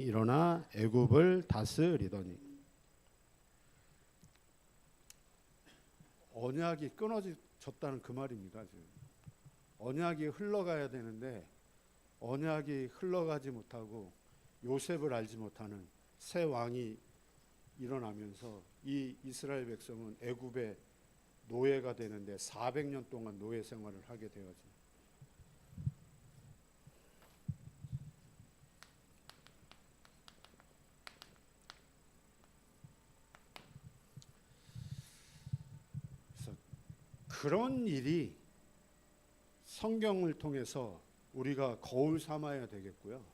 일어나 애굽을 다스리더니. 언약이 끊어졌다는 그 말입니다. 지금 언약이 흘러가야 되는데 언약이 흘러가지 못하고 요셉을 알지 못하는 새 왕이 일어나면서 이 이스라엘 백성은 애굽의 노예가 되는데 400년 동안 노예 생활을 하게 되어져. 그래서 그런 일이 성경을 통해서 우리가 거울 삼아야 되겠고요.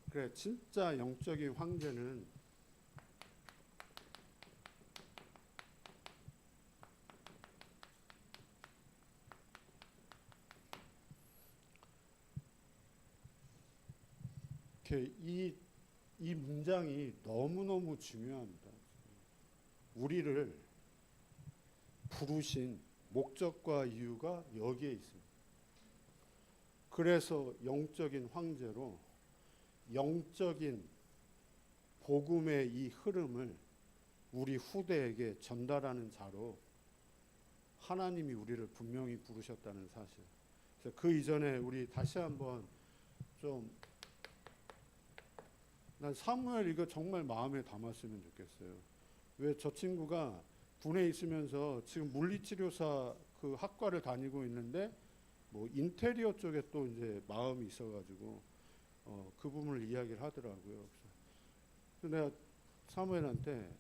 그래, 진짜 영적인 황제는 이 문장이 너무너무 중요합니다. 우리를 부르신 목적과 이유가 여기에 있습니다. 그래서 영적인 황제로 영적인 복음의 이 흐름을 우리 후대에게 전달하는 자로 하나님이 우리를 분명히 부르셨다는 사실. 그래서 그 이전에 우리 다시 한번 난 사무엘 이거 정말 마음에 담았으면 좋겠어요. 왜 저 친구가 군에 있으면서 지금 물리치료사 그 학과를 다니고 있는데 뭐 인테리어 쪽에 또 이제 마음이 있어가지고 그 부분을 이야기를 하더라고요. 그래서 내가 사무엘한테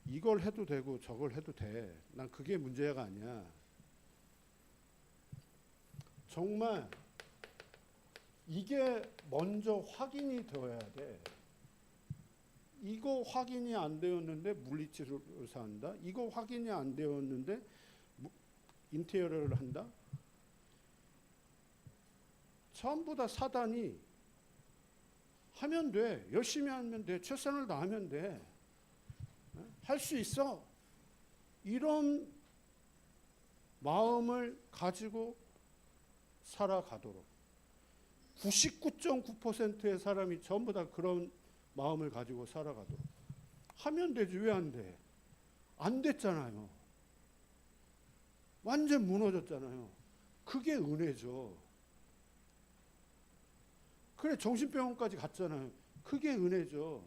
이걸 해도 되고 저걸 해도 돼. 난 그게 문제가 아니야. 정말 이게 먼저 확인이 되어야 돼. 이거 확인이 안 되었는데 물리치료사 한다. 이거 확인이 안 되었는데 인테리어를 한다. 전부 다 사단이 하면 돼. 열심히 하면 돼. 최선을 다하면 돼. 할 수 있어. 이런 마음을 가지고 살아가도록 99.9%의 사람이 전부 다 그런 마음을 가지고 살아가도록 하면 되지. 왜 안 돼? 안 됐잖아요. 완전 무너졌잖아요. 그게 은혜죠. 그래, 정신병원까지 갔잖아요. 그게 은혜죠.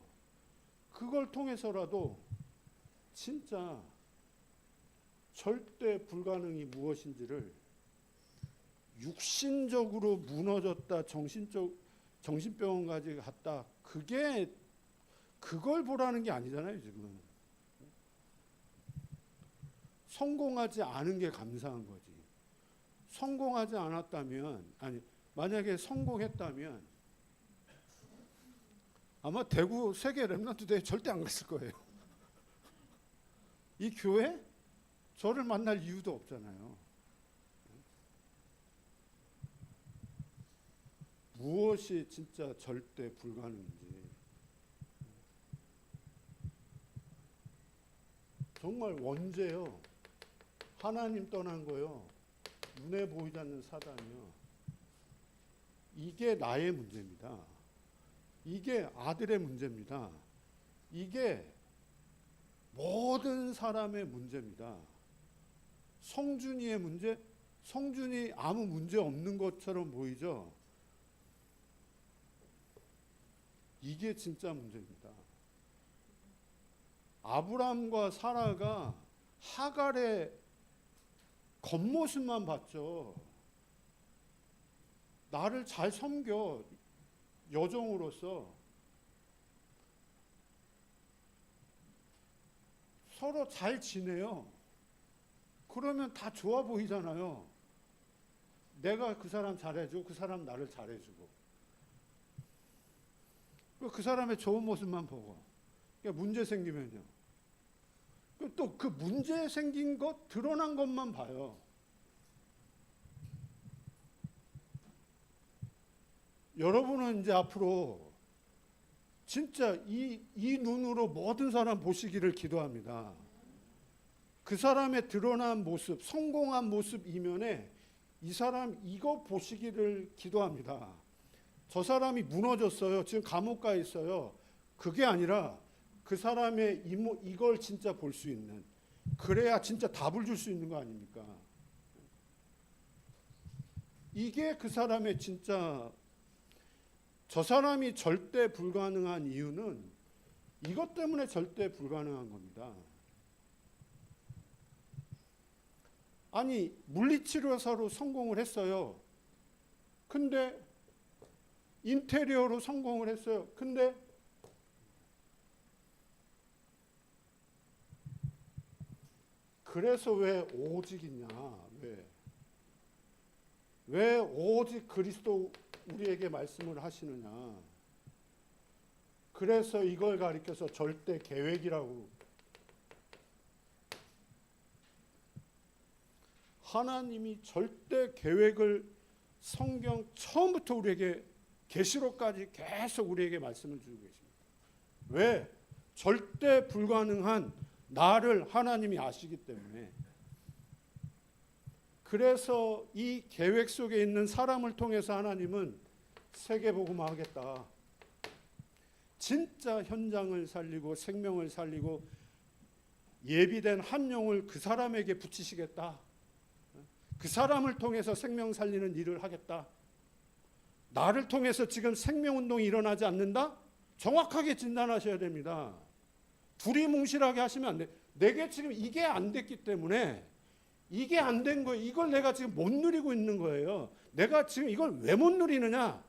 그걸 통해서라도 진짜 절대 불가능이 무엇인지를 육신적으로 무너졌다, 정신병원까지 갔다, 그걸 보라는 게 아니잖아요. 지금 성공하지 않은 게 감사한 거지. 성공하지 않았다면, 아니 만약에 성공했다면 아마 대구 세계 렘넌트 대회 절대 안 갔을 거예요. 이 교회 저를 만날 이유도 없잖아요. 무엇이 진짜 절대 불가능인지 정말 원죄요. 하나님 떠난 거요. 눈에 보이지 않는 사단이요. 이게 나의 문제입니다. 이게 아들의 문제입니다. 이게 모든 사람의 문제입니다. 성준이의 문제, 성준이 아무 문제 없는 것처럼 보이죠? 이게 진짜 문제입니다. 아브라함과 사라가 하갈의 겉모습만 봤죠. 나를 잘 섬겨, 여종으로서. 서로 잘 지내요. 그러면 다 좋아 보이잖아요. 내가 그 사람 잘해주고 그 사람 나를 잘해주고 그 사람의 좋은 모습만 보고. 그러니까 문제 생기면요, 또 그 문제 생긴 것, 드러난 것만 봐요. 여러분은 이제 앞으로 진짜 이 눈으로 모든 사람 보시기를 기도합니다. 그 사람의 드러난 모습, 성공한 모습 이면에 이 사람 이거 보시기를 기도합니다. 저 사람이 무너졌어요. 지금 감옥 가 있어요. 그게 아니라 그 사람의 이걸 진짜 볼 수 있는, 그래야 진짜 답을 줄 수 있는 거 아닙니까? 이게 그 사람의 진짜, 저 사람이 절대 불가능한 이유는 이것 때문에 절대 불가능한 겁니다. 아니, 물리치료사로 성공을 했어요. 근데 인테리어로 성공을 했어요. 근데 그래서 왜 오직이냐? 왜 오직 그리스도 우리에게 말씀을 하시느냐? 그래서 이걸 가리켜서 절대 계획이라고. 하나님이 절대 계획을 성경 처음부터 우리에게 계시록까지 계속 우리에게 말씀을 주고 계십니다. 왜? 절대 불가능한 나를 하나님이 아시기 때문에. 그래서 이 계획 속에 있는 사람을 통해서 하나님은 세계복음화 하겠다. 진짜 현장을 살리고 생명을 살리고 예비된 한 영을 그 사람에게 붙이시겠다. 그 사람을 통해서 생명 살리는 일을 하겠다. 나를 통해서 지금 생명운동이 일어나지 않는다? 정확하게 진단하셔야 됩니다. 두리뭉실하게 하시면 안 돼. 내게 지금 이게 안 됐기 때문에, 이게 안 된 거예요. 이걸 내가 지금 못 누리고 있는 거예요. 내가 지금 이걸 왜 못 누리느냐?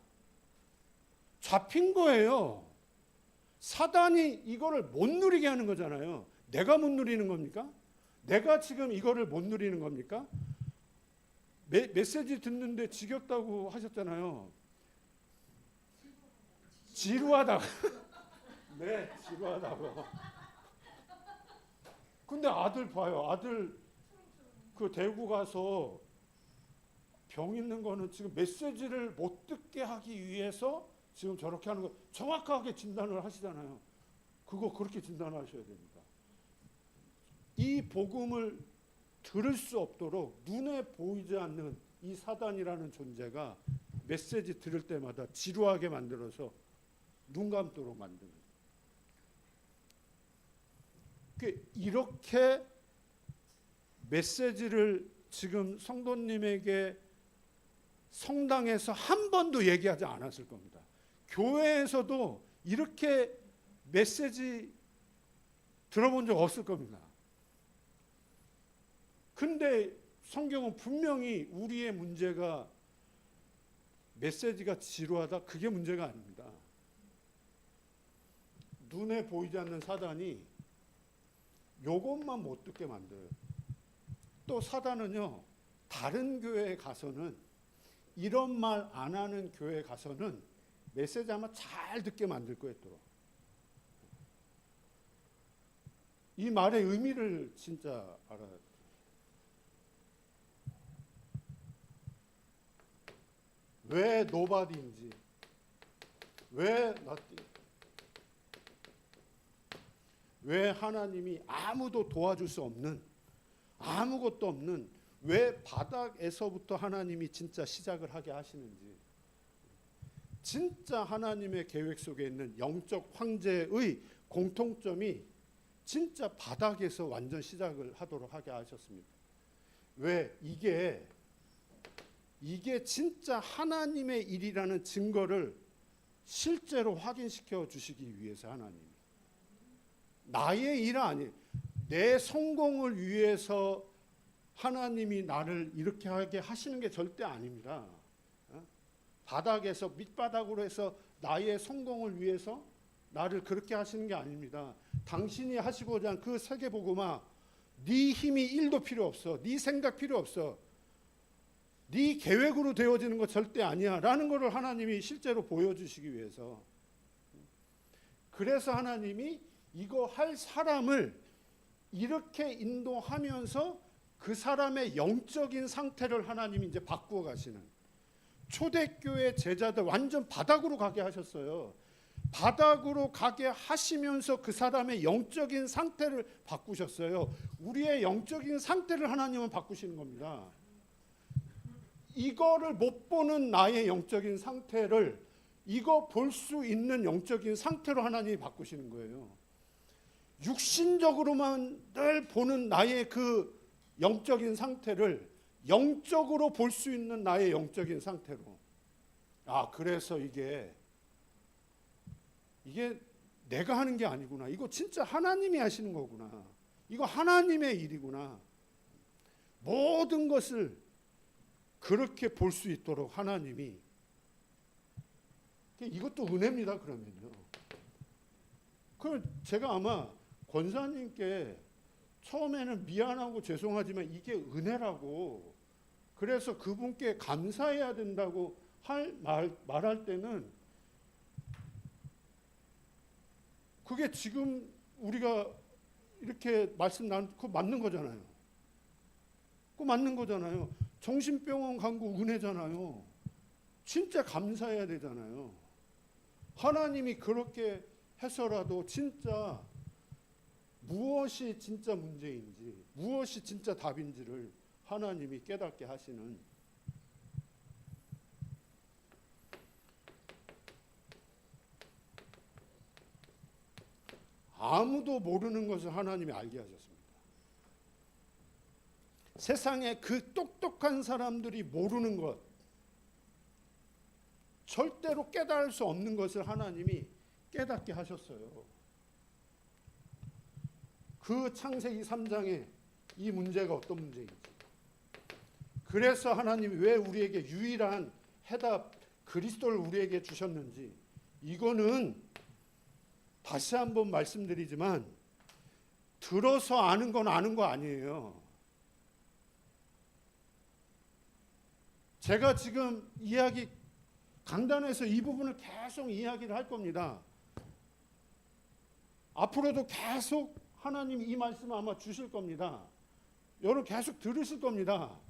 잡힌 거예요. 사단이 이거를 못 누리게 하는 거잖아요. 내가 못 누리는 겁니까? 내가 지금 이거를 못 누리는 겁니까? 메시지 듣는데 지겹다고 하셨잖아요. 지루하다고. 네, 지루하다고. 근데 아들 봐요. 아들 그 대구 가서 병 있는 거는 지금 메시지를 못 듣게 하기 위해서 지금 저렇게 하는 거 정확하게 진단을 하시잖아요. 그거 그렇게 진단하셔야 됩니다. 이 복음을 들을 수 없도록 눈에 보이지 않는 이 사단이라는 존재가 메시지 들을 때마다 지루하게 만들어서 눈 감도록 만드는. 이렇게 메시지를 지금 성도님에게 성당에서 한 번도 얘기하지 않았을 겁니다. 교회에서도 이렇게 메시지 들어본 적 없을 겁니다. 근데 성경은 분명히 우리의 문제가 메시지가 지루하다, 그게 문제가 아닙니다. 눈에 보이지 않는 사단이 요것만 못 듣게 만들어요. 또 사단은요, 다른 교회에 가서는, 이런 말 안 하는 교회에 가서는 메시지 아마 잘 듣게 만들 거예요. 또 이 말의 의미를 진짜 알아야 돼요. 왜 노바디인지, 왜 nothing, 왜 하나님이 아무도 도와줄 수 없는, 아무것도 없는, 왜 바닥에서부터 하나님이 진짜 시작을 하게 하시는지, 진짜 하나님의 계획 속에 있는 영적 황제의 공통점이 진짜 바닥에서 완전 시작을 하도록 하게 하셨습니다. 왜? 이게 진짜 하나님의 일이라는 증거를 실제로 확인시켜 주시기 위해서 하나님이. 나의 일 아니에요. 내 성공을 위해서 하나님이 나를 이렇게 하게 하시는 게 절대 아닙니다. 바닥에서 밑바닥으로 해서 나의 성공을 위해서 나를 그렇게 하시는 게 아닙니다. 당신이 하시고자 한 그 세계복음화, 네 힘이 1도 필요 없어. 네 생각 필요 없어. 네 계획으로 되어지는 거 절대 아니야 라는 것을 하나님이 실제로 보여주시기 위해서. 그래서 하나님이 이거 할 사람을 이렇게 인도하면서 그 사람의 영적인 상태를 하나님이 이제 바꾸어 가시는. 초대교회 제자들 완전 바닥으로 가게 하셨어요. 바닥으로 가게 하시면서 그 사람의 영적인 상태를 바꾸셨어요. 우리의 영적인 상태를 하나님은 바꾸시는 겁니다. 이거를 못 보는 나의 영적인 상태를 이거 볼 수 있는 영적인 상태로 하나님이 바꾸시는 거예요. 육신적으로만 늘 보는 나의 그 영적인 상태를 영적으로 볼 수 있는 나의 영적인 상태로. 그래서 이게 내가 하는 게 아니구나. 이거 진짜 하나님이 하시는 거구나. 이거 하나님의 일이구나. 모든 것을 그렇게 볼 수 있도록 하나님이, 이것도 은혜입니다. 그러면요. 제가 아마 권사님께 처음에는 미안하고 죄송하지만 이게 은혜라고, 그래서 그분께 감사해야 된다고 말할 때는, 그게 지금 우리가 이렇게 말씀 나누고 맞는 거잖아요. 그거 맞는 거잖아요. 정신병원 간 거 은혜잖아요. 진짜 감사해야 되잖아요. 하나님이 그렇게 해서라도 진짜 무엇이 진짜 문제인지, 무엇이 진짜 답인지를 하나님이 깨닫게 하시는, 아무도 모르는 것을 하나님이 알게 하셨습니다. 세상에 그 똑똑한 사람들이 모르는 것, 절대로 깨달을 수 없는 것을 하나님이 깨닫게 하셨어요. 그 창세기 3장에 이 문제가 어떤 문제인지, 그래서 하나님이 왜 우리에게 유일한 해답 그리스도를 우리에게 주셨는지, 이거는 다시 한번 말씀드리지만 들어서 아는 건 아는 거 아니에요. 제가 지금 이야기 강단에서 이 부분을 계속 이야기를 할 겁니다. 앞으로도 계속 하나님이 이 말씀을 아마 주실 겁니다. 여러분 계속 들으실 겁니다.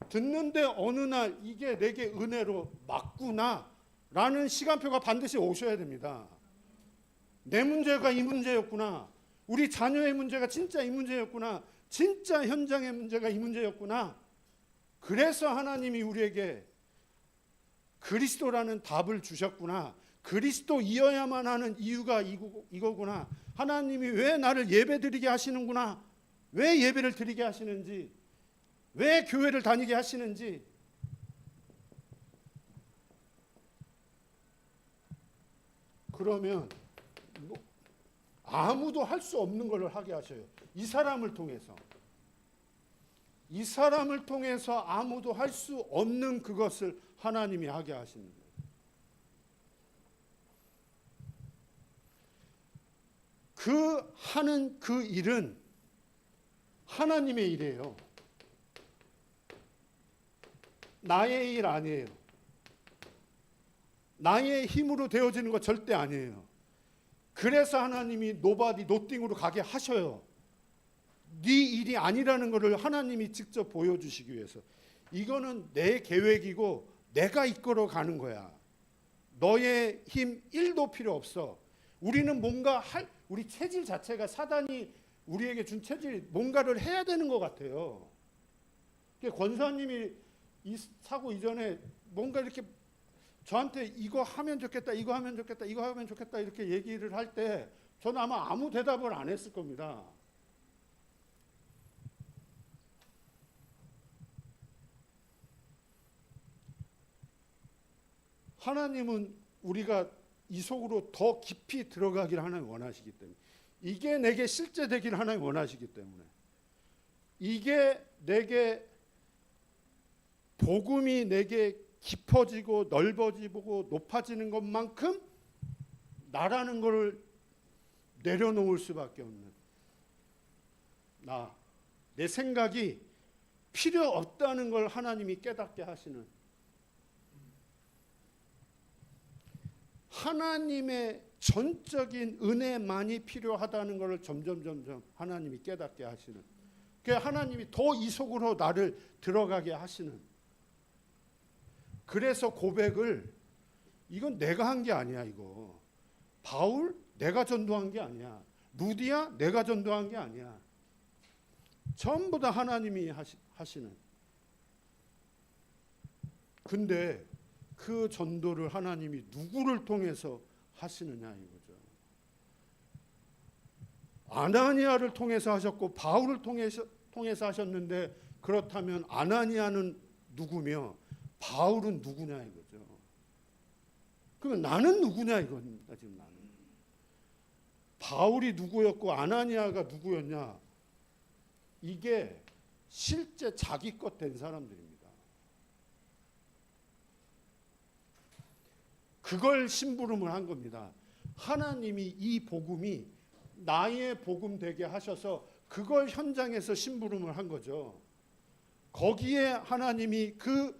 듣는데 어느 날 이게 내게 은혜로 맞구나 라는 시간표가 반드시 오셔야 됩니다. 내 문제가 이 문제였구나. 우리 자녀의 문제가 진짜 이 문제였구나. 진짜 현장의 문제가 이 문제였구나. 그래서 하나님이 우리에게 그리스도라는 답을 주셨구나. 그리스도이어야만 하는 이유가 이거구나. 하나님이 왜 나를 예배드리게 하시는구나. 왜 예배를 드리게 하시는지, 왜 교회를 다니게 하시는지, 그러면 아무도 할 수 없는 걸 하게 하셔요. 이 사람을 통해서. 이 사람을 통해서 아무도 할 수 없는 그것을 하나님이 하게 하시는 거예요. 그 하는 그 일은 하나님의 일이에요. 나의 일 아니에요. 나의 힘으로 되어지는 거 절대 아니에요. 그래서 하나님이 노바디 노띵으로 가게 하셔요. 네 일이 아니라는 것을 하나님이 직접 보여주시기 위해서. 이거는 내 계획이고 내가 이끌어 가는 거야. 너의 힘 1도 필요 없어. 우리는 뭔가 우리 체질 자체가 사단이 우리에게 준 체질이 뭔가를 해야 되는 것 같아요. 권사님이 이 사고 이전에 뭔가 이렇게 저한테 이거 하면 좋겠다, 이거 하면 좋겠다, 이거 하면 좋겠다 이렇게 얘기를 할 때 저는 아마 아무 대답을 안 했을 겁니다. 하나님은 우리가 이 속으로 더 깊이 들어가기를 하나님 원하시기 때문에, 이게 내게 실제 되기를 하나님 원하시기 때문에, 이게 내게 복음이 내게 깊어지고 넓어지고 높아지는 것만큼 나라는 것을 내려놓을 수밖에 없는, 내 생각이 필요 없다는 걸 하나님이 깨닫게 하시는, 하나님의 전적인 은혜만이 필요하다는 것을 점점 하나님이 깨닫게 하시는, 그래서 하나님이 더 이 속으로 나를 들어가게 하시는. 그래서 고백을, 이건 내가 한 게 아니야. 이거 바울 내가 전도한 게 아니야. 루디아 내가 전도한 게 아니야. 전부 다 하나님이 하시는. 근데 그 전도를 하나님이 누구를 통해서 하시느냐 이거죠. 아나니아를 통해서 하셨고 바울을 통해서 하셨는데, 그렇다면 아나니아는 누구며 바울은 누구냐 이거죠. 그러면 나는 누구냐 이겁니다. 지금 나는 바울이 누구였고 아나니아가 누구였냐, 이게 실제 자기 것 된 사람들입니다. 그걸 심부름을 한 겁니다. 하나님이 이 복음이 나의 복음 되게 하셔서 그걸 현장에서 심부름을 한 거죠. 거기에 하나님이 그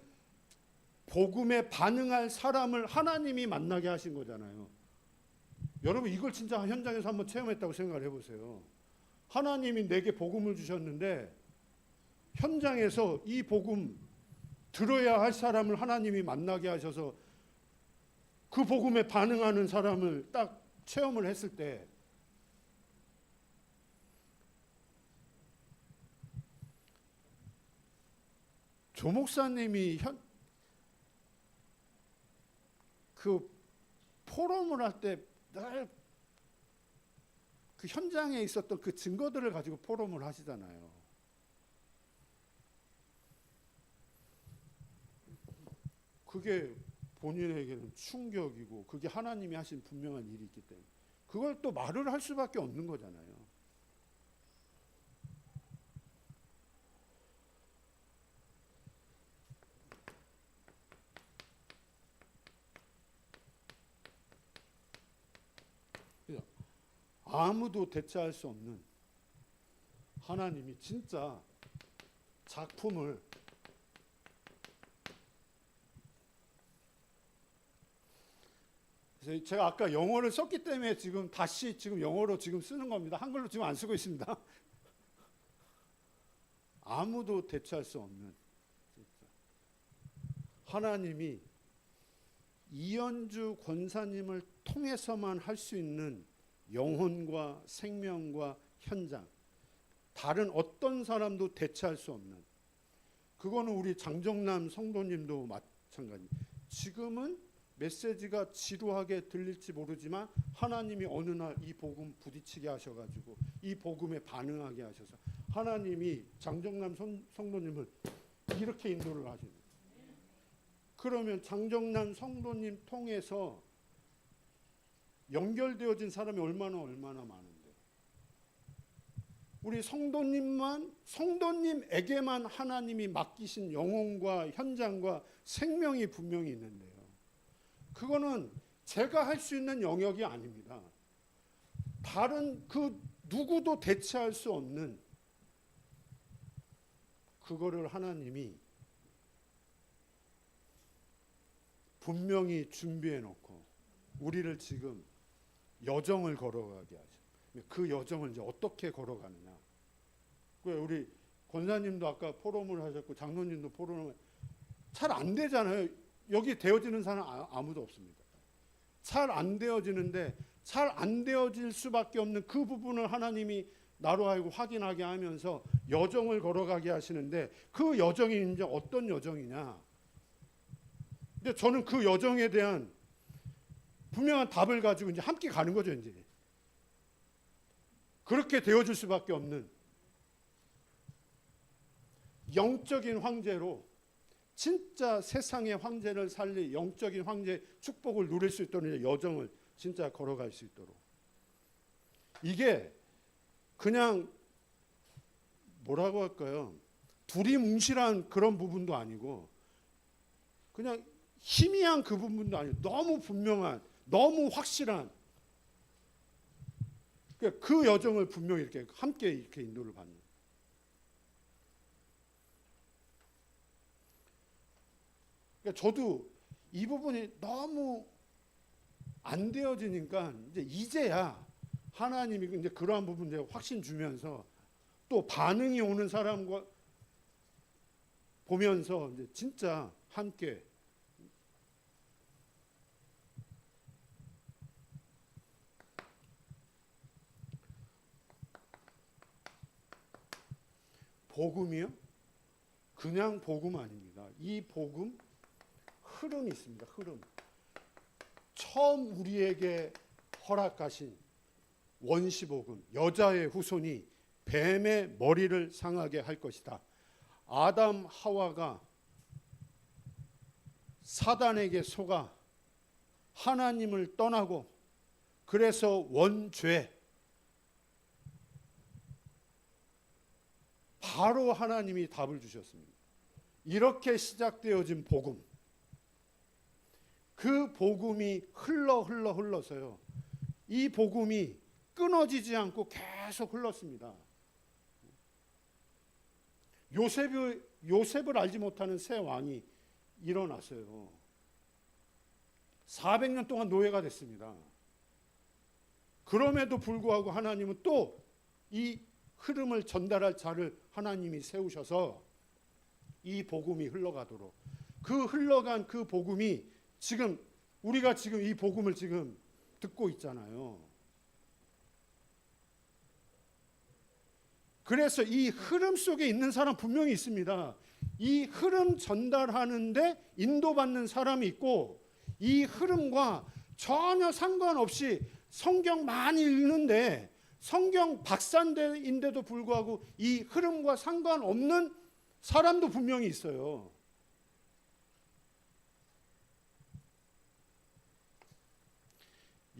복음에 반응할 사람을 하나님이 만나게 하신 거잖아요. 여러분 이걸 진짜 현장에서 한번 체험했다고 생각을 해보세요. 하나님이 내게 복음을 주셨는데 현장에서 이 복음 들어야 할 사람을 하나님이 만나게 하셔서 그 복음에 반응하는 사람을 딱 체험을 했을 때, 조 목사님이 그 포럼을 할 때 늘 그 현장에 있었던 그 증거들을 가지고 포럼을 하시잖아요. 그게 본인에게는 충격이고 그게 하나님이 하신 분명한 일이 있기 때문에 그걸 또 말을 할 수밖에 없는 거잖아요. 아무도 대체할 수 없는 하나님이 진짜 작품을 제가 아까 영어를 썼기 때문에 지금 다시 영어로 쓰는 겁니다. 한글로 지금 안 쓰고 있습니다. 아무도 대체할 수 없는 진짜 하나님이 이현주 권사님을 통해서만 할 수 있는 영혼과 생명과 현장, 다른 어떤 사람도 대체할 수 없는, 그거는 우리 장정남 성도님도 마찬가지. 지금은 메시지가 지루하게 들릴지 모르지만 하나님이 어느 날 이 복음 부딪히게 하셔가지고 이 복음에 반응하게 하셔서 하나님이 장정남 성도님을 이렇게 인도를 하시는. 그러면 장정남 성도님 통해서 연결되어진 사람이 얼마나 많은데, 우리 성도님에게만 하나님이 맡기신 영혼과 현장과 생명이 분명히 있는데요. 그거는 제가 할 수 있는 영역이 아닙니다. 다른 그 누구도 대체할 수 없는 그거를 하나님이 분명히 준비해 놓고 우리를 지금 여정을 걸어가게 하죠. 그 여정을 이제 어떻게 걸어가느냐. 우리 권사님도 아까 포럼을 하셨고 장로님도 포럼을, 잘 안 되잖아요. 여기 되어지는 사람 아무도 없습니다. 잘 안 되어지는데 잘 안 되어질 수밖에 없는 그 부분을 하나님이 나로 하여금 확인하게 하면서 여정을 걸어가게 하시는데, 그 여정이 이제 어떤 여정이냐. 근데 저는 그 여정에 대한 분명한 답을 가지고 이제 함께 가는 거죠. 이제 그렇게 되어질 수밖에 없는 영적인 황제로, 진짜 세상의 황제를 살릴 영적인 황제 축복을 누릴 수 있도록 여정을 진짜 걸어갈 수 있도록, 이게 그냥 뭐라고 할까요? 두리뭉실한 그런 부분도 아니고 그냥 희미한 그 부분도 아니고 너무 분명한, 너무 확실한 그 여정을 분명히 이렇게 함께 이렇게 인도를 받는. 그러니까 저도 이 부분이 너무 안 되어지니까 이제야 하나님이 이제 그러한 부분 이제 확신 주면서 또 반응이 오는 사람과 보면서 이제 진짜 함께 복음이요? 그냥 복음 아닙니다. 이 복음 흐름이 있습니다. 흐름. 처음 우리에게 허락하신 원시복음, 여자의 후손이 뱀의 머리를 상하게 할 것이다. 아담 하와가 사단에게 속아 하나님을 떠나고 그래서 원죄, 바로 하나님이 답을 주셨습니다. 이렇게 시작되어진 복음, 그 복음이 흘러서요, 이 복음이 끊어지지 않고 계속 흘렀습니다. 요셉을 알지 못하는 새 왕이 일어났어요. 400년 동안 노예가 됐습니다. 그럼에도 불구하고 하나님은 또 이 흐름을 전달할 자를 하나님이 세우셔서 이 복음이 흘러가도록, 그 흘러간 그 복음이 지금 우리가 지금 이 복음을 지금 듣고 있잖아요. 그래서 이 흐름 속에 있는 사람 분명히 있습니다. 이 흐름 전달하는데 인도받는 사람이 있고, 이 흐름과 전혀 상관없이 성경 많이 읽는데 성경 박사인데도 불구하고 이 흐름과 상관없는 사람도 분명히 있어요.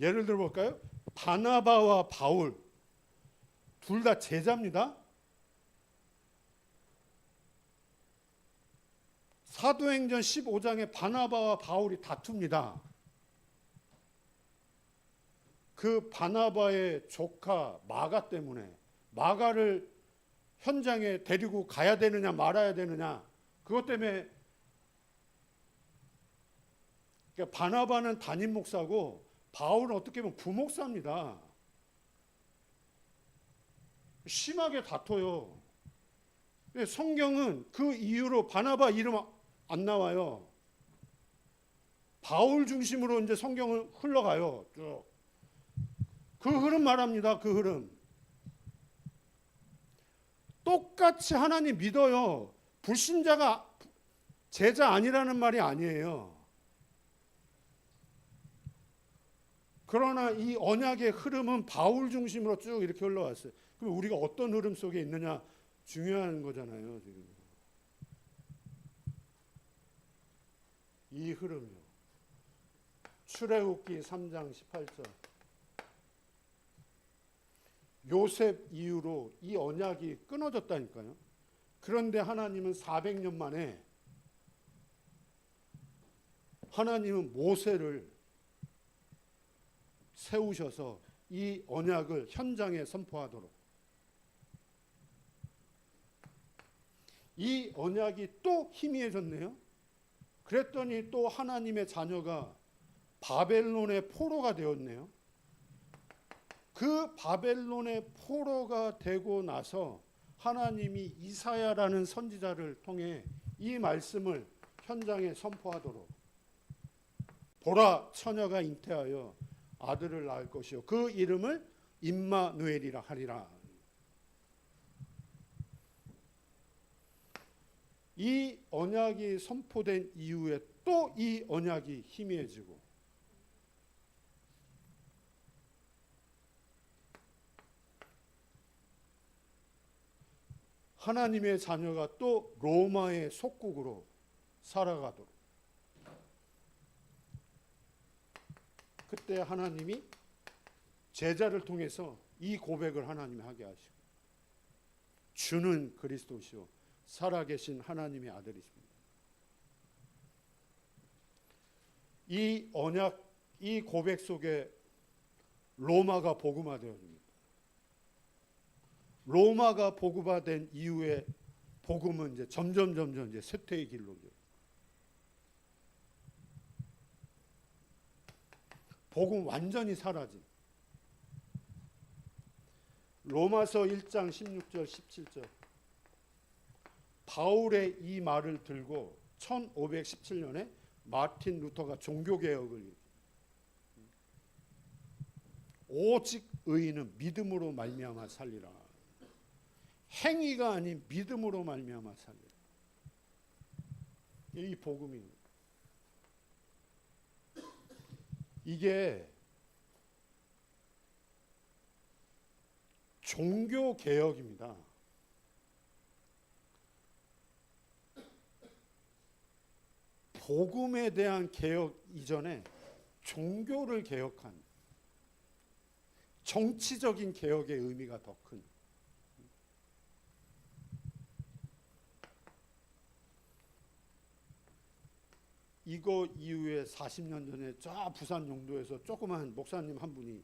예를 들어 볼까요? 바나바와 바울 둘 다 제자입니다. 사도행전 15장에 바나바와 바울이 다툽니다. 그 바나바의 조카 마가 때문에, 마가를 현장에 데리고 가야 되느냐 말아야 되느냐, 그것 때문에. 그러니까 바나바는 담임 목사고 바울은 어떻게 보면 부목사입니다. 심하게 다퉈요. 성경은 그 이후로 바나바 이름 안 나와요. 바울 중심으로 이제 성경을 흘러가요. 쭉. 그 흐름 말합니다. 그 흐름. 똑같이 하나님 믿어요. 불신자가 제자 아니라는 말이 아니에요. 그러나 이 언약의 흐름은 바울 중심으로 쭉 이렇게 흘러왔어요. 그럼 우리가 어떤 흐름 속에 있느냐 중요한 거잖아요. 지금 이 흐름이요. 출애굽기 3장 18절. 요셉 이후로 이 언약이 끊어졌다니까요. 그런데 하나님은 400년 만에 하나님은 모세를 세우셔서 이 언약을 현장에 선포하도록, 이 언약이 또 희미해졌네요. 그랬더니 또 하나님의 자녀가 바벨론의 포로가 되었네요. 그 바벨론의 포로가 되고 나서 하나님이 이사야라는 선지자를 통해 이 말씀을 현장에 선포하도록, 보라 처녀가 잉태하여 아들을 낳을 것이요 그 이름을 임마누엘이라 하리라. 이 언약이 선포된 이후에 또 이 언약이 희미해지고, 하나님의 자녀가 또 로마의 속국으로 살아가도록, 그때 하나님이 제자를 통해서 이 고백을 하나님이 하게 하시고, 주는 그리스도시요 살아계신 하나님의 아들이십니다. 이 언약, 이 고백 속에 로마가 복음화되어집니다. 로마가 복음화된 이후에 복음은 이제 점점 이제 쇠퇴의 길로 이제 복음 완전히 사라진. 로마서 1장 16절 17절. 바울의 이 말을 들고 1517년에 마틴 루터가 종교개혁을 일으킵니다. 오직 의인은 믿음으로 말미암아 살리라. 행위가 아닌 믿음으로 말미암아 살리라. 이 복음입니다. 이게 종교 개혁입니다. 복음에 대한 개혁 이전에 종교를 개혁한, 정치적인 개혁의 의미가 더 큰. 이거 이후에 40년 전에 저 부산 용도에서 조그만 목사님 한 분이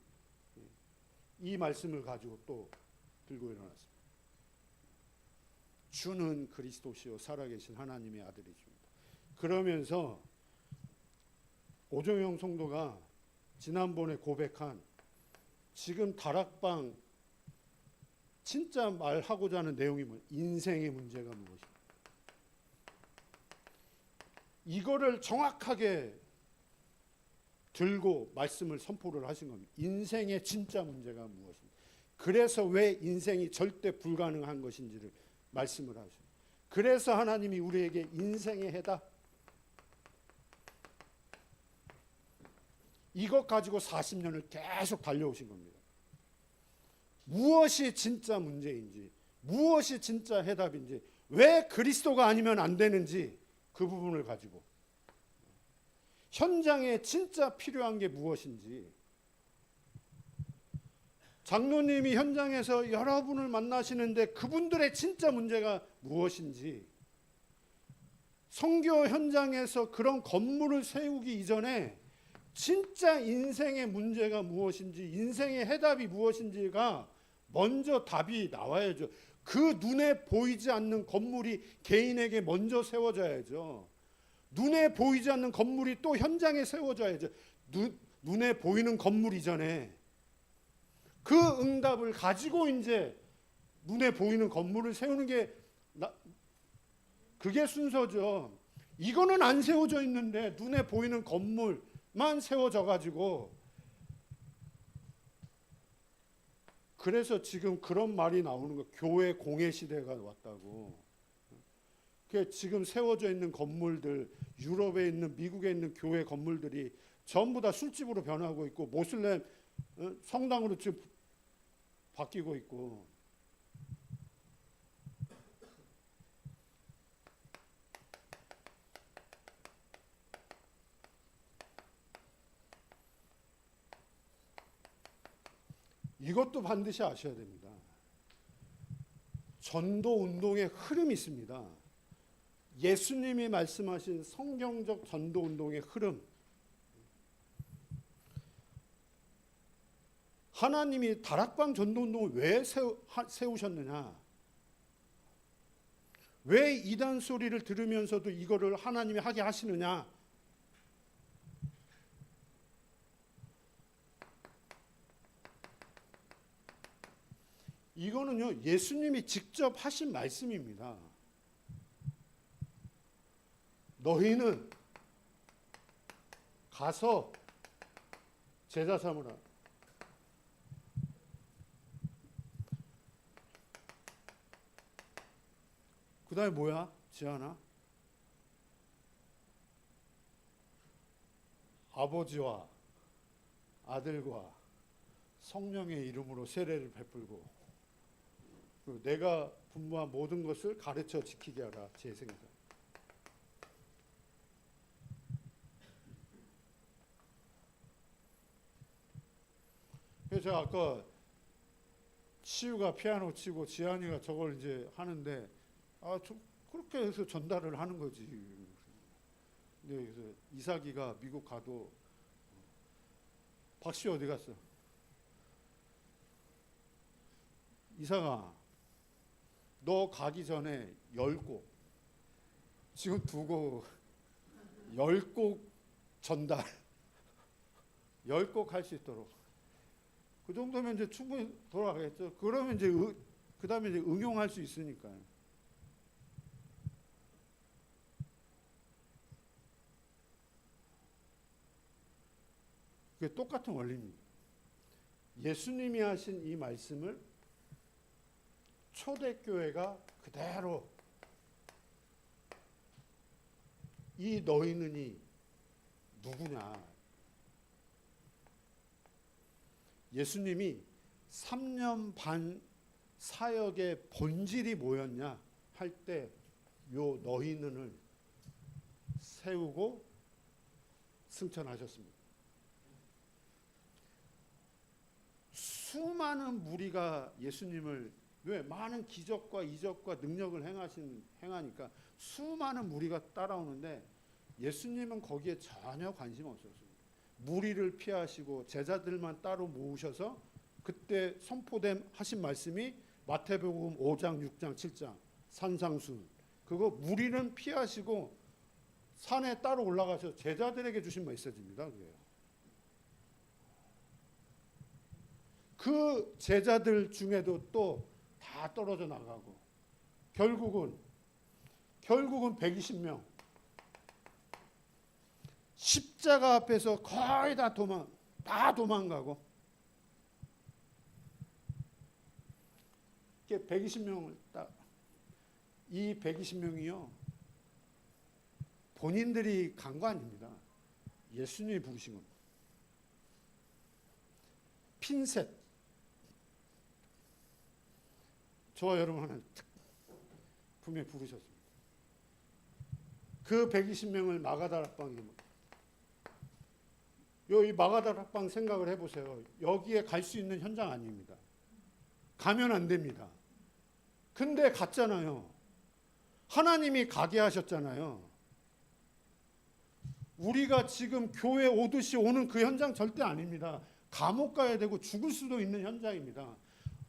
이 말씀을 가지고 또 들고 일어났습니다. 주는 그리스도시요 살아계신 하나님의 아들이십니다. 그러면서 오종영 성도가 지난번에 고백한 지금 다락방 진짜 말하고자 하는 내용이 뭐예요? 인생의 문제가 무엇입니까? 이거를 정확하게 들고 말씀을 선포를 하신 겁니다. 인생의 진짜 문제가 무엇입니까? 그래서 왜 인생이 절대 불가능한 것인지를 말씀을 하십니다. 그래서 하나님이 우리에게 인생의 해답, 이것 가지고 40년을 계속 달려오신 겁니다. 무엇이 진짜 문제인지, 무엇이 진짜 해답인지, 왜 그리스도가 아니면 안 되는지 그 부분을 가지고 현장에 진짜 필요한 게 무엇인지, 장로님이 현장에서 여러분을 만나시는데 그분들의 진짜 문제가 무엇인지, 선교 현장에서 그런 건물을 세우기 이전에 진짜 인생의 문제가 무엇인지, 인생의 해답이 무엇인지가 먼저 답이 나와야죠. 그 눈에 보이지 않는 건물이 개인에게 먼저 세워져야죠. 눈에 보이지 않는 건물이 또 현장에 세워져야죠. 눈에 보이는 건물 이전에 그 응답을 가지고 이제 눈에 보이는 건물을 세우는 게 그게 순서죠. 이거는 안 세워져 있는데 눈에 보이는 건물만 세워져 가지고, 그래서 지금 그런 말이 나오는 거, 교회 공회 시대가 왔다고. 지금 세워져 있는 건물들, 유럽에 있는, 미국에 있는 교회 건물들이 전부 다 술집으로 변하고 있고 모슬렘 성당으로 지금 바뀌고 있고. 이것도 반드시 아셔야 됩니다. 전도 운동의 흐름이 있습니다. 예수님이 말씀하신 성경적 전도 운동의 흐름. 하나님이 다락방 전도 운동을 왜 세우셨느냐? 왜 이단 소리를 들으면서도 이거를 하나님이 하게 하시느냐? 이거는요, 예수님이 직접 하신 말씀입니다. 너희는 가서 제자 삼으라. 그 다음에 뭐야? 지하나? 아버지와 아들과 성령의 이름으로 세례를 베풀고, 내가 분부한 모든 것을 가르쳐 지키게 하라. 제 생각. 그래서 제가 아까 치유가 피아노 치고 지한이가 저걸 이제 하는데, 그렇게 해서 전달을 하는 거지. 근데 그래서 이삭이가 미국 가도, 박씨 어디 갔어? 이삭아, 너 가기 전에 10곡, 지금 2곡, 10곡 전달, 10곡 할 수 있도록. 그 정도면 이제 충분히 돌아가겠죠. 그러면 이제 그 다음에 이제 응용할 수 있으니까요. 그게 똑같은 원리입니다. 예수님이 하신 이 말씀을 초대교회가 그대로, 이 너희는이 누구냐? 예수님이 3년 반 사역의 본질이 뭐였냐 할 때 요 너희는을 세우고 승천하셨습니다. 수많은 무리가 예수님을, 왜 많은 기적과 이적과 능력을 행하니까 수많은 무리가 따라오는데 예수님은 거기에 전혀 관심 없었습니다. 무리를 피하시고 제자들만 따로 모으셔서 그때 선포된 하신 말씀이 마태복음 5장, 6장, 7장 산상순, 그거 무리는 피하시고 산에 따로 올라가서 제자들에게 주신 메시지입니다. 그게요. 그 제자들 중에도 또 다 떨어져 나가고 결국은 120명 십자가 앞에서 거의 다 도망가고, 이게 120명을 이 120명이요 본인들이 간 거 아닙니다. 예수님이 부르신 겁니다. 핀셋, 저와 여러분은 분명히 부르셨습니다. 그 120명을 마가다락방에, 이 마가다락방 생각을 해보세요. 여기에 갈 수 있는 현장 아닙니다. 가면 안 됩니다. 근데 갔잖아요. 하나님이 가게 하셨잖아요. 우리가 지금 교회 오듯이 오는 그 현장 절대 아닙니다. 감옥 가야 되고 죽을 수도 있는 현장입니다.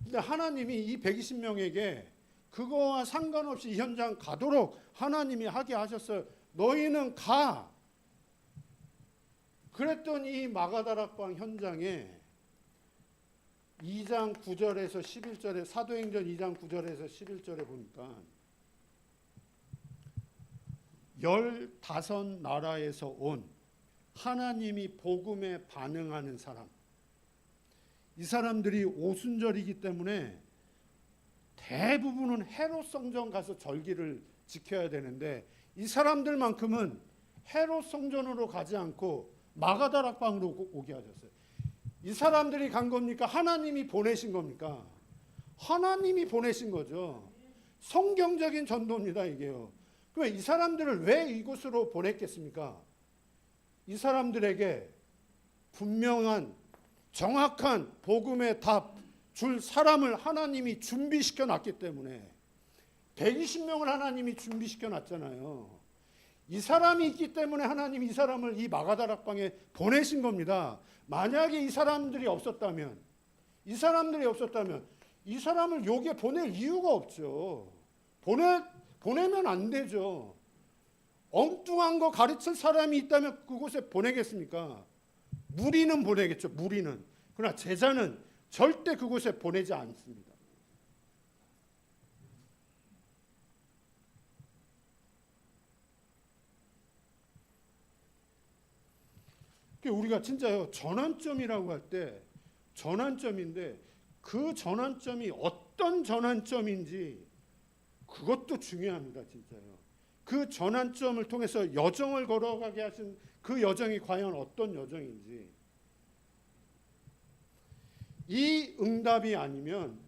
근데 하나님이 이 120명에게 그거와 상관없이 이 현장 가도록 하나님이 하게 하셨어요. 너희는 가. 그랬더니 이 마가다락방 현장에 2장 9절에서 11절에, 사도행전 2장 9절에서 11절에 보니까 15나라에서 온 하나님이 복음에 반응하는 사람, 이 사람들이 오순절이기 때문에 대부분은 헤롯 성전 가서 절기를 지켜야 되는데 이 사람들만큼은 헤롯 성전으로 가지 않고 마가다락방으로 오게 하셨어요. 이 사람들이 간 겁니까? 하나님이 보내신 겁니까? 하나님이 보내신 거죠. 성경적인 전도입니다, 이게요. 그럼 이 사람들을 왜 이곳으로 보냈겠습니까? 이 사람들에게 분명한 정확한 복음의 답 줄 사람을 하나님이 준비시켜 놨기 때문에 120명을 하나님이 준비시켜 놨잖아요. 이 사람이 있기 때문에 하나님이 이 사람을 이 마가다락방에 보내신 겁니다. 만약에 이 사람들이 없었다면 이 사람을 여기에 보낼 이유가 없죠. 보내면 안 되죠. 엉뚱한 거 가르칠 사람이 있다면 그곳에 보내겠습니까? 무리는 보내겠죠. 무리는. 그러나 제자는 절대 그곳에 보내지 않습니다. 우리가 진짜요, 전환점이라고 할 때 전환점인데 그 전환점이 어떤 전환점인지 그것도 중요합니다. 진짜요. 그 전환점을 통해서 여정을 걸어가게 하신 그 여정이 과연 어떤 여정인지, 이 응답이 아니면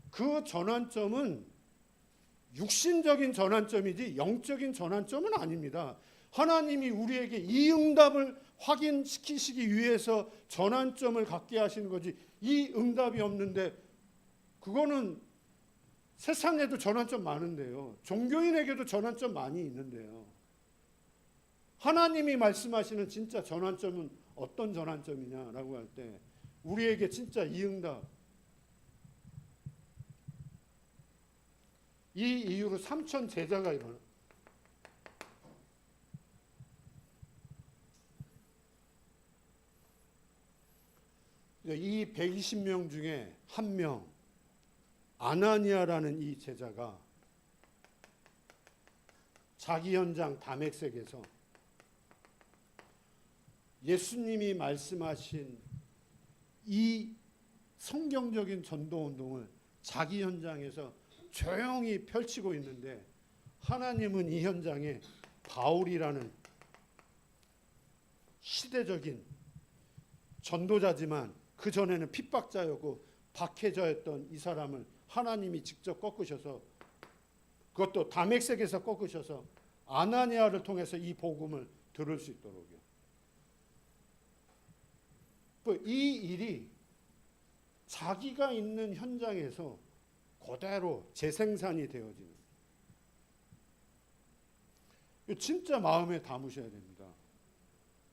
그 전환점은 육신적인 전환점이지 영적인 전환점은 아닙니다. 하나님이 우리에게 이 응답을 확인시키시기 위해서 전환점을 갖게 하시는 거지, 이 응답이 없는데, 그거는 세상에도 전환점 많은데요. 종교인에게도 전환점 많이 있는데요. 하나님이 말씀하시는 진짜 전환점은 어떤 전환점이냐라고 할 때 우리에게 진짜 이 응답, 이 이후로 3천 제자가 일어나. 이 120명 중에 한 명, 아나니아라는 이 제자가 자기 현장 다메섹에서 예수님이 말씀하신 이 성경적인 전도 운동을 자기 현장에서 조용히 펼치고 있는데, 하나님은 이 현장에 바울이라는 시대적인 전도자지만 그 전에는 핍박자였고 박해자였던 이 사람을 하나님이 직접 꺾으셔서, 그것도 다메섹에서 꺾으셔서 아나니아를 통해서 이 복음을 들을 수 있도록요. 이 일이 자기가 있는 현장에서 그대로 재생산이 되어지는, 진짜 마음에 담으셔야 됩니다.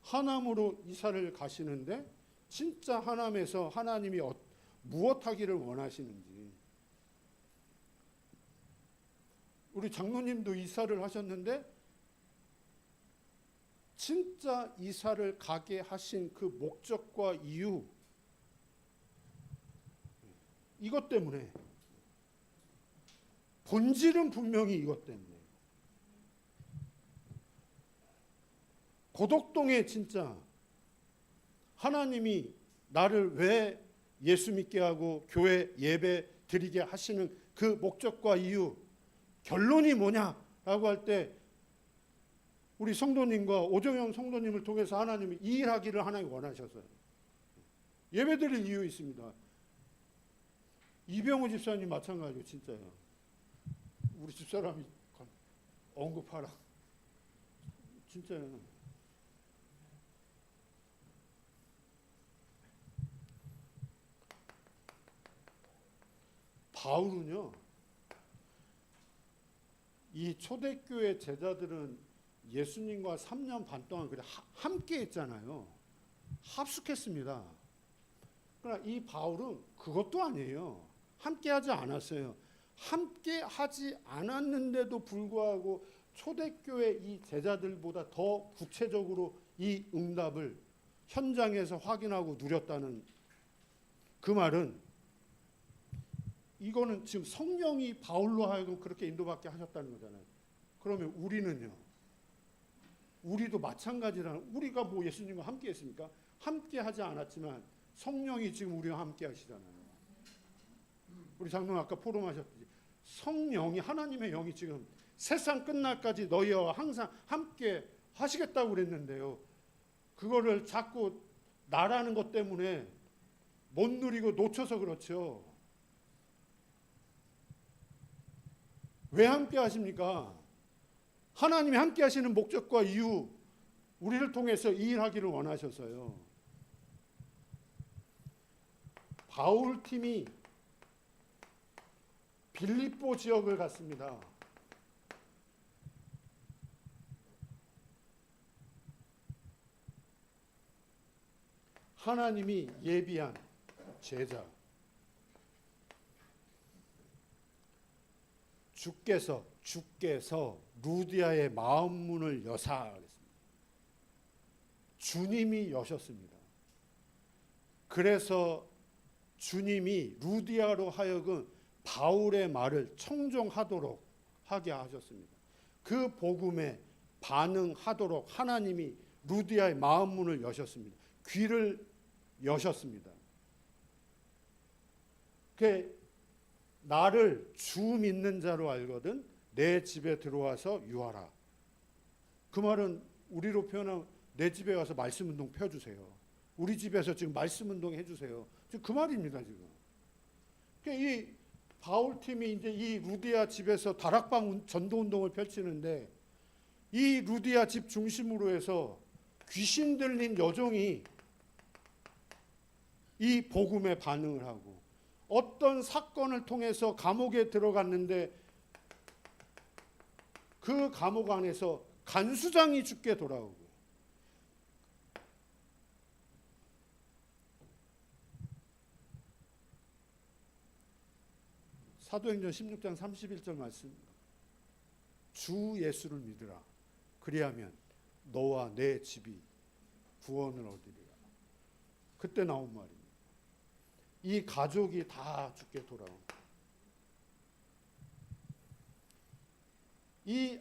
하남으로 이사를 가시는데 진짜 하남에서 하나님이 무엇 하기를 원하시는지. 우리 장로님도 이사를 하셨는데 진짜 이사를 가게 하신 그 목적과 이유, 이것 때문에, 본질은 분명히 이것 때문에. 고덕동에 진짜 하나님이 나를 왜 예수 믿게 하고 교회 예배 드리게 하시는 그 목적과 이유, 결론이 뭐냐라고 할 때 우리 성도님과 오정영 성도님을 통해서 하나님이 이 일하기를 하나님 원하셔서요. 예배 드릴 이유 있습니다. 이병우 집사님 마찬가지로 진짜요. 우리 집사람이 언급하라. 진짜요. 바울은요, 이 초대교회 제자들은 예수님과 3년 반 동안 그래 함께 했잖아요. 합숙했습니다. 그러나 이 바울은 그것도 아니에요. 함께 하지 않았어요. 함께 하지 않았는데도 불구하고 초대교회 이 제자들보다 더 구체적으로 이 응답을 현장에서 확인하고 누렸다는, 그 말은 이거는 지금 성령이 바울로 하여금 그렇게 인도받게 하셨다는 거잖아요. 그러면 우리는요, 우리도 마찬가지라는, 우리가 뭐 예수님과 함께 했습니까? 함께 하지 않았지만 성령이 지금 우리와 함께 하시잖아요. 우리 장로님 아까 포럼하셨듯이 성령이, 하나님의 영이 지금 세상 끝날까지 너희와 항상 함께 하시겠다고 그랬는데요, 그거를 자꾸 나라는 것 때문에 못 누리고 놓쳐서 그렇죠. 왜 함께 하십니까? 하나님이 함께 하시는 목적과 이유, 우리를 통해서 이 일하기를 원하셔서요. 바울 팀이 빌립보 지역을 갔습니다. 하나님이 예비한 제자, 주께서 루디아의 마음 문을 여사 그랬습니다. 주님이 여셨습니다. 그래서 주님이 루디아로 하여금 바울의 말을 청종하도록 하게 하셨습니다. 그 복음에 반응하도록 하나님이 루디아의 마음 문을 여셨습니다. 귀를 여셨습니다. 나를 주 믿는 자로 알거든 내 집에 들어와서 유하라. 그 말은 우리로 표현하면 내 집에 와서 말씀 운동 펴주세요. 우리 집에서 지금 말씀 운동 해주세요. 지금 그 말입니다. 지금 이 바울 팀이 이제 이 루디아 집에서 다락방 전도 운동을 펼치는데, 이 루디아 집 중심으로 해서 귀신 들린 여종이 이 복음에 반응을 하고, 어떤 사건을 통해서 감옥에 들어갔는데 그 감옥 안에서 간수장이 죽게 돌아오고, 사도행전 16장 31절 말씀, 주 예수를 믿으라. 그리하면 너와 내 집이 구원을 얻으리라. 그때 나온 말입니다. 이 가족이 다 죽게 돌아온, 이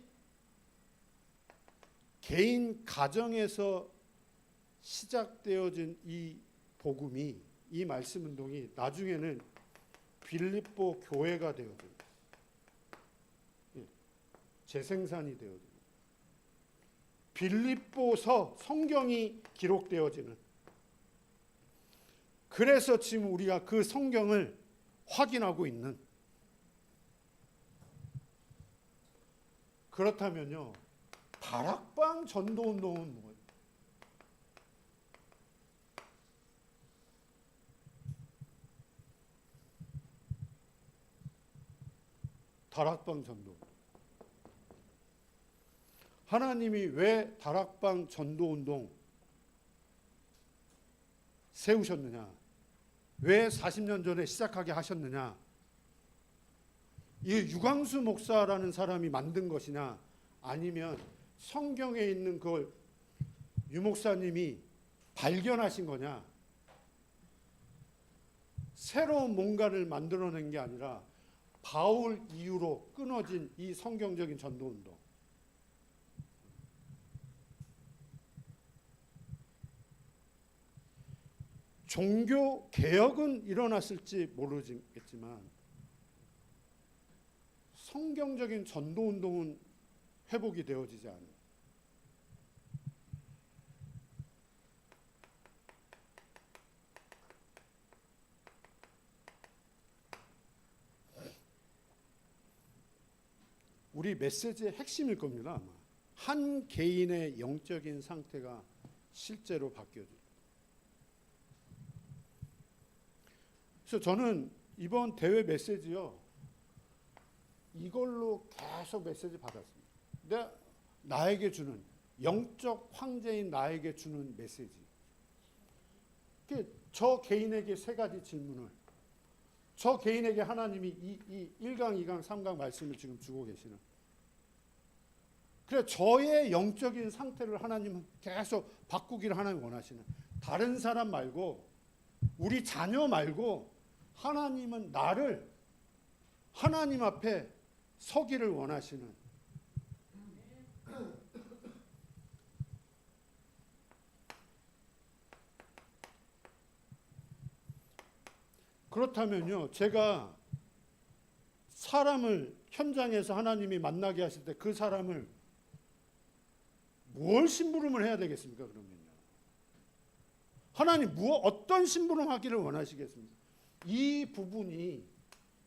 개인 가정에서 시작되어진 이 복음이, 이 말씀 운동이 나중에는 빌립보 교회가 되어집니다. 재생산이 되어집니다. 빌립보서 성경이 기록되어지는, 그래서 지금 우리가 그 성경을 확인하고 있는. 그렇다면요, 다락방 전도운동은 뭐예요? 다락방 전도. 하나님이 왜 다락방 전도운동 세우셨느냐? 왜 40년 전에 시작하게 하셨느냐? 이 유광수 목사라는 사람이 만든 것이냐, 아니면 성경에 있는 그걸 유 목사님이 발견하신 거냐? 새로운 뭔가를 만들어낸 게 아니라 바울 이후로 끊어진 이 성경적인 전도운동. 종교 개혁은 일어났을지 모르겠지만 성경적인 전도운동은 회복이 되어지지 않아요. 우리 메시지의 핵심일 겁니다. 아마 한 개인의 영적인 상태가 실제로 바뀌어져요. 그래서 저는 이번 대회 메시지요, 이걸로 계속 메시지 받았습니다. 나에게 주는, 영적 황제인 나에게 주는 메시지. 저 개인에게 세 가지 질문을, 저 개인에게 하나님이 이 1강, 2강, 3강 말씀을 지금 주고 계시는. 그래, 저의 영적인 상태를 하나님은 계속 바꾸기를 하나님 원하시는. 다른 사람 말고, 우리 자녀 말고, 하나님은 나를 하나님 앞에 서기를 원하시는. 그렇다면요, 제가 사람을 현장에서 하나님이 만나게 하실 때 그 사람을 뭘 심부름을 해야 되겠습니까? 그러면요, 하나님 어떤 심부름하기를 원하시겠습니까? 이 부분이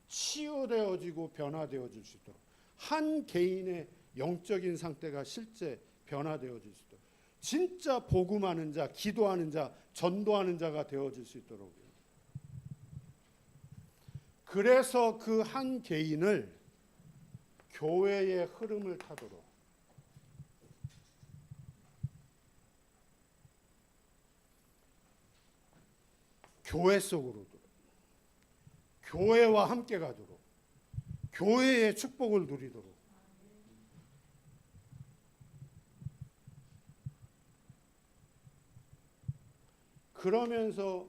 치유되어지고 변화되어질 수 있도록, 한 개인의 영적인 상태가 실제 변화되어질 수 있도록, 진짜 복음하는 자, 기도하는 자, 전도하는 자가 되어질 수 있도록. 그래서 그 한 개인을 교회의 흐름을 타도록, 교회 속으로, 교회와 함께 가도록, 교회의 축복을 누리도록. 그러면서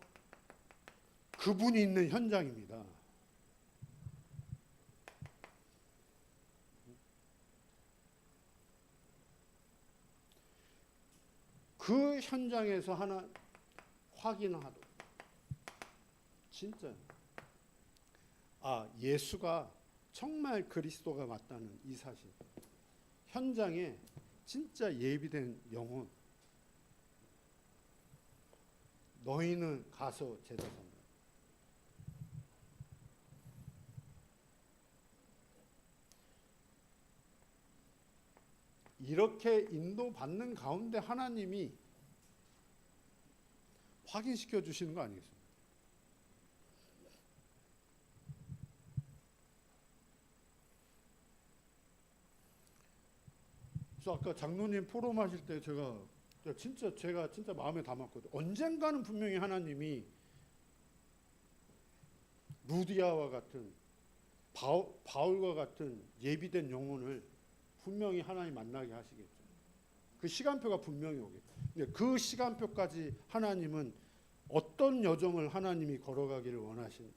그분이 있는 현장입니다. 그 현장에서 하나 확인하도록. 진짜 예수가 정말 그리스도가 맞다는 이 사실, 현장에 진짜 예비된 영혼, 너희는 가서 제자 삼으라. 이렇게 인도받는 가운데 하나님이 확인시켜 주시는 거 아니겠습니까? 그래서 아까 장로님 포럼하실 때 제가 진짜 마음에 담았거든요. 언젠가는 분명히 하나님이 루디아와 같은, 바울과 같은 예비된 영혼을 분명히 하나님 만나게 하시겠죠. 그 시간표가 분명히 오겠죠. 근데 그 시간표까지 하나님은 어떤 여정을 하나님이 걸어가기를 원하신.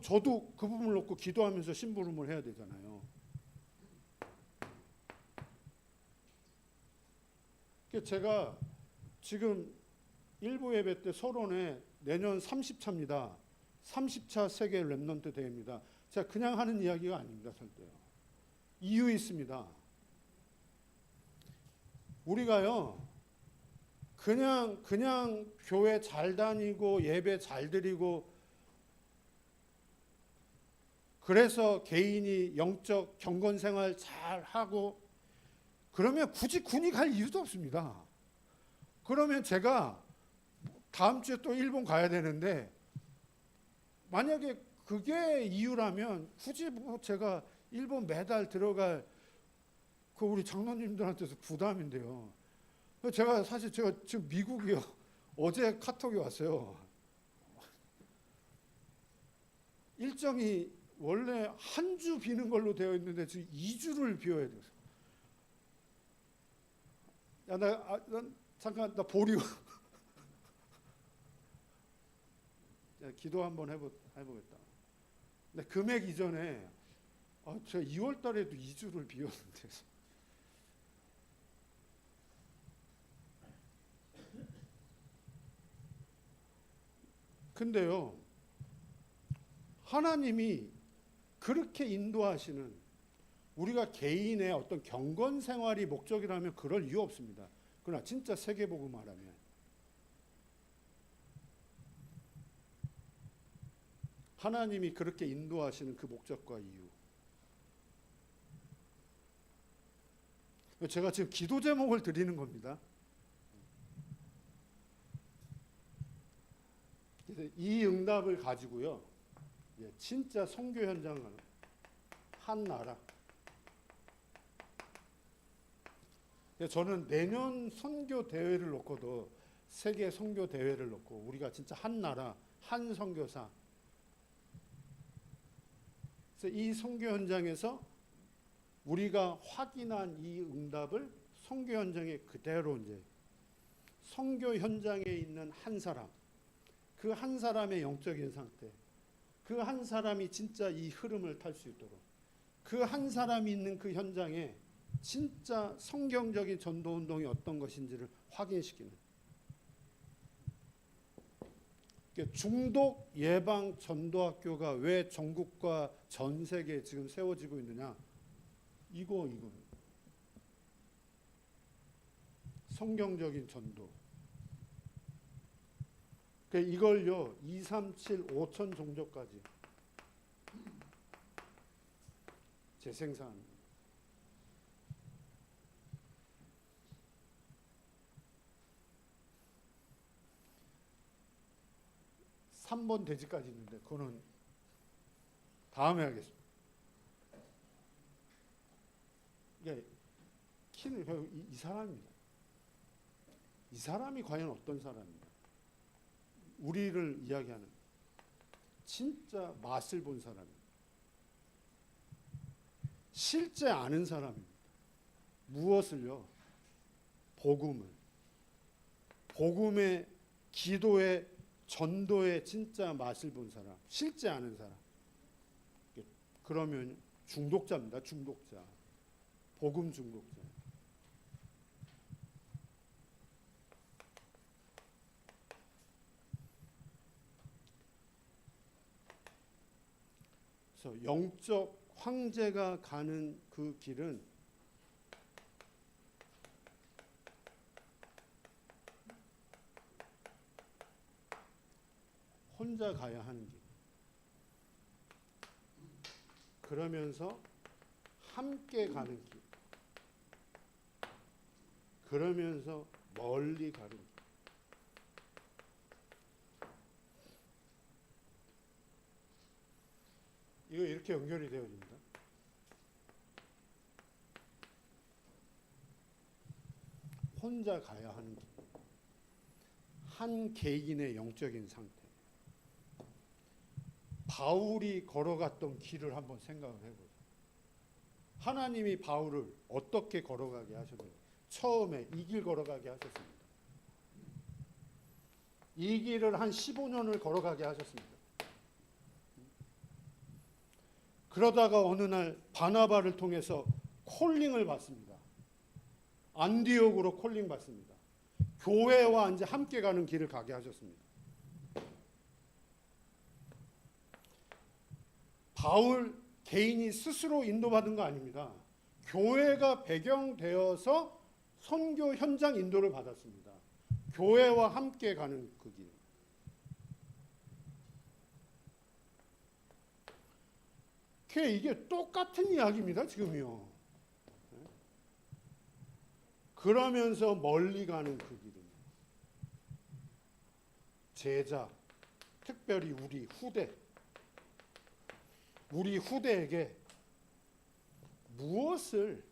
저도 그 부분을 놓고 기도하면서 심부름을 해야 되잖아요. 제가 지금 일부 예배 때 서론에 내년 30차입니다. 30차 세계 렘넌트 대회입니다. 제가 그냥 하는 이야기가 아닙니다. 절대요. 이유 있습니다. 우리가요, 그냥 교회 잘 다니고 예배 잘 드리고 그래서 개인이 영적 경건 생활 잘 하고 그러면 굳이 군이 갈 이유도 없습니다. 그러면 제가 다음 주에 또 일본 가야 되는데 만약에 그게 이유라면 굳이 뭐 제가 일본 매달 들어갈 그 우리 장로님들한테서 부담인데요. 제가 지금 미국이요. 어제 카톡이 왔어요. 일정이 원래 한 주 비는 걸로 되어 있는데 지금 2주를 비워야 돼요. 잠깐 나 보류. 기도 한번 해보겠다. 근데 금액 이전에 제가 2월 달에도 2주를 비웠는데. 근데요, 하나님이 그렇게 인도하시는 우리가 개인의 어떤 경건 생활이 목적이라면 그럴 이유 없습니다. 그러나 진짜 세계복음화라면 하나님이 그렇게 인도하시는 그 목적과 이유. 제가 지금 기도 제목을 드리는 겁니다. 이 응답을 가지고요, 진짜 선교 현장을 한 나라. 저는 내년 선교 대회를 놓고도 세계 선교 대회를 놓고 우리가 진짜 한 나라, 한 선교사. 그래서 이 선교 현장에서 우리가 확인한 이 응답을 선교 현장에 그대로 이제 선교 현장에 있는 한 사람, 그 한 사람의 영적인 상태, 그 한 사람이 진짜 이 흐름을 탈 수 있도록 그 한 사람이 있는 그 현장에 진짜 성경적인 전도운동이 어떤 것인지를 확인시키는 중독 예방 전도학교가 왜 전국과 전 세계에 지금 세워지고 있느냐. 이거 성경적인 전도. 이걸요 2, 3, 7, 5천 종족까지 재생산합니다. 3번 돼지까지 있는데 그거는 다음에 하겠습니다. 키는 이 사람입니다. 이 사람이 과연 어떤 사람입니까? 우리를 이야기하는 진짜 맛을 본 사람입니다. 실제 아는 사람입니다. 무엇을요? 복음을. 복음의 기도의 전도의 진짜 맛을 본 사람, 실제 아는 사람. 그러면 중독자입니다. 중독자. 복음 중독자. 그래서 영적 황제가 가는 그 길은 혼자 가야 하는 길. 그러면서 함께 가는 길. 그러면서 멀리 가는 길. 이거 이렇게 연결이 되어집니다. 혼자 가야 하는 길. 한 개인의 영적인 상태. 바울이 걸어갔던 길을 한번 생각을 해보세요. 하나님이 바울을 어떻게 걸어가게 하셨어요? 처음에 이 길 걸어가게 하셨습니다. 이 길을 한 15년을 걸어가게 하셨습니다. 그러다가 어느 날 바나바를 통해서 콜링을 받습니다. 안디옥으로 콜링 받습니다. 교회와 이제 함께 가는 길을 가게 하셨습니다. 바울 개인이 스스로 인도받은 거 아닙니다. 교회가 배경되어서 선교 현장 인도를 받았습니다. 교회와 함께 가는 그 길. 이게 똑같은 이야기입니다, 지금요. 그러면서 멀리 가는 그 길은 제자, 특별히 우리 후대에게 무엇을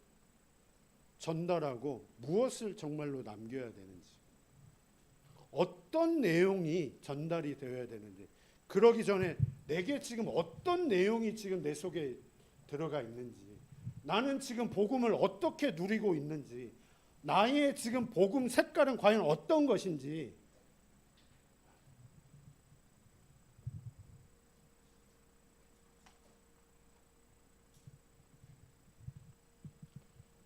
전달하고 무엇을 정말로 남겨야 되는지, 어떤 내용이 전달이 되어야 되는지, 그러기 전에 내게 지금 어떤 내용이 지금 내 속에 들어가 있는지, 나는 지금 복음을 어떻게 누리고 있는지, 나의 지금 복음 색깔은 과연 어떤 것인지,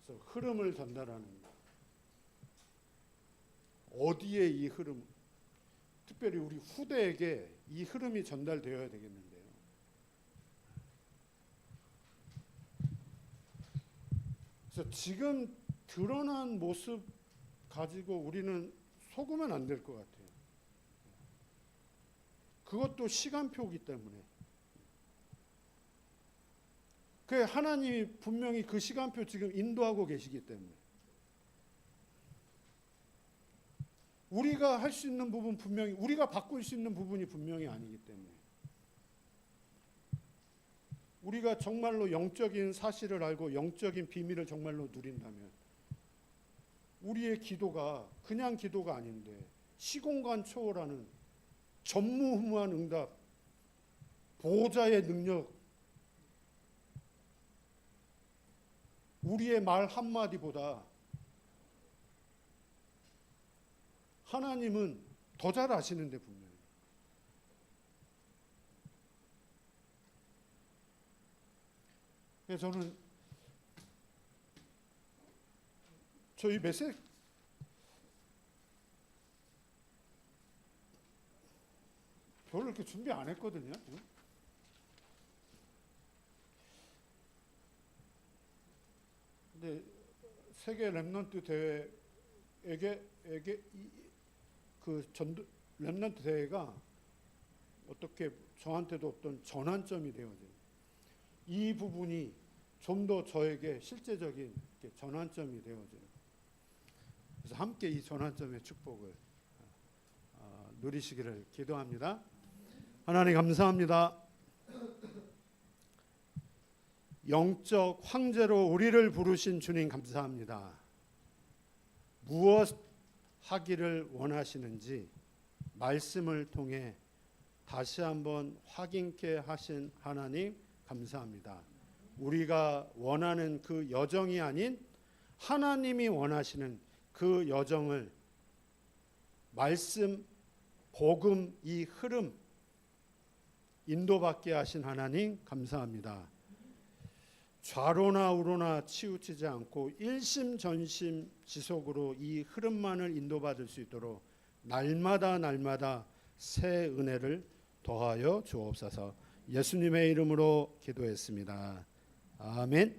그래서 흐름을 전달하는, 어디에 이 흐름, 특별히 우리 후대에게 이 흐름이 전달되어야 되겠는데요. 그래서 지금 드러난 모습 가지고 우리는 속으면 안 될 것 같아요. 그것도 시간표이기 때문에. 그 하나님이 분명히 그 시간표 지금 인도하고 계시기 때문에. 우리가 할 수 있는 부분 분명히, 우리가 바꿀 수 있는 부분이 분명히 아니기 때문에. 우리가 정말로 영적인 사실을 알고 영적인 비밀을 정말로 누린다면 우리의 기도가 그냥 기도가 아닌데 시공간 초월하는 전무후무한 응답, 보호자의 능력, 우리의 말 한마디보다 하나님은 더 잘 아시는데 분명히. 그래서 저는 저희 메시지 별로 이렇게 준비 안 했거든요. 근데 세계 렘넌트 대회에게 그 렘넌트 대회가 어떻게 저한테도 어떤 전환점이 되어져요. 이 부분이 좀 더 저에게 실제적인 전환점이 되어져요. 그래서 함께 이 전환점의 축복을 누리시기를 기도합니다. 하나님 감사합니다. 영적 황제로 우리를 부르신 주님 감사합니다. 무엇 하기를 원하시는지 말씀을 통해 다시 한번 확인케 하신 하나님 감사합니다. 우리가 원하는 그 여정이 아닌 하나님이 원하시는 그 여정을 말씀, 복음, 이 흐름 인도받게 하신 하나님 감사합니다. 좌로나 우로나 치우치지 않고 일심전심 지속으로 이 흐름만을 인도받을 수 있도록 날마다 새 은혜를 더하여 주옵소서. 예수님의 이름으로 기도했습니다. 아멘.